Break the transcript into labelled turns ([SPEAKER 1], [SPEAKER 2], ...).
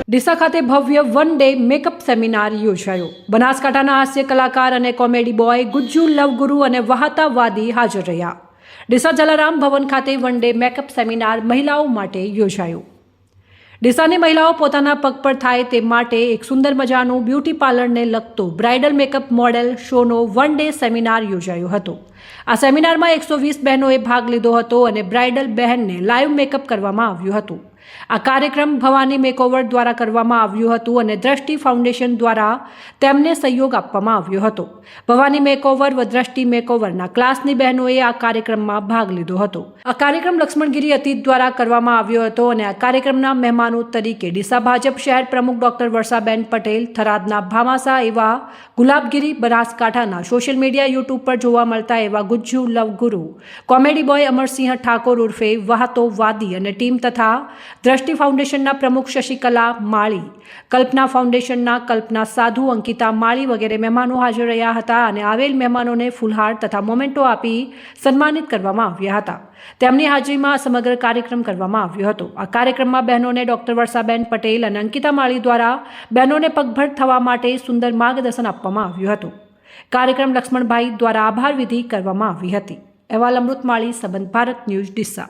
[SPEAKER 1] ડીસા ખાતે ભવ્ય one day makeup seminar યોજાયો। બનાસકાંઠાના હાસ્ય કલાકાર અને કોમેડી બોય ગુજ્જુ લવગુરુ અને વહાતા વાદી હાજર રહ્યા। ડીસા જલારામ ભવન ખાતે વન ડે મેકઅપ સેમિનાર મહિલાઓ માટે યોજાયો। ડીસાની મહિલાઓ પોતાના પગ પર થાય તે માટે એક સુંદર મજાનું બ્યુટી પાર્લરને લગતો બ્રાઇડલ મેકઅપ મોડેલ શોનો વન ડે સેમિનાર યોજાયો હતો। આ સેમિનારમાં 120 બહેનોએ ભાગ લીધો હતો અને બ્રાઇડલ બહેનને લાઈવ મેકઅપ કરવામાં આવ્યું હતું। આ કાર્યક્રમ ભવાની મેકઓવર દ્વારા કરવામાં આવ્યું હતું અને દ્રષ્ટિ ફાઉન્ડેશન દ્વારા તેમને સહયોગ આપવામાં આવ્યો હતો। ભવાની મેકઓવર વ દ્રષ્ટિ મેકઓવરના ક્લાસની બહેનોએ આ કાર્યક્રમમાં ભાગ લીધો હતો। આ કાર્યક્રમ લક્ષ્મણગીરી અતીત દ્વારા કરવામાં આવ્યો હતો અને આ કાર્યક્રમના મહેમાનો તરીકે ડીસા ભાજપ શહેર પ્રમુખ ડોક્ટર વર્ષાબેન પટેલ, થરાદના ભામાસા એવા ગુલાબગીરી, બનાસકાંઠાના સોશિયલ મીડિયા યુટ્યુબ પર જોવા મળતા એવા ગુજ્જુ લવગુરુ, કોમેડી બોય અમરસિંહ ઠાકોર ઉર્ફે વહાતો વાદી અને ટીમ તથા દ્રષ્ટિ ફાઉન્ડેશનના પ્રમુખ શશિકલા માળી, કલ્પના ફાઉન્ડેશનના કલ્પના સાધુ, અંકિતા માળી વગેરે મહેમાનો હાજર રહ્યા હતા અને આવેલ મહેમાનોને ફૂલહાર તથા મોમેન્ટો આપી સન્માનિત કરવામાં આવ્યા હતા। તેમની હાજરીમાં સમગ્ર કાર્યક્રમ કરવામાં આવ્યો હતો। આ કાર્યક્રમમાં બહેનોને ડોક્ટર વર્ષાબેન પટેલ અને અંકિતા માળી દ્વારા બહેનોને પગભર થવા માટે સુંદર માર્ગદર્શન આપવામાં આવ્યું હતું। કાર્યક્રમ લક્ષ્મણભાઈ દ્વારા આભાર વિધિ કરવામાં આવી હતી। અહેવાલ અમૃત માળી, સંબંધ ભારત ન્યૂઝ, ડીસા।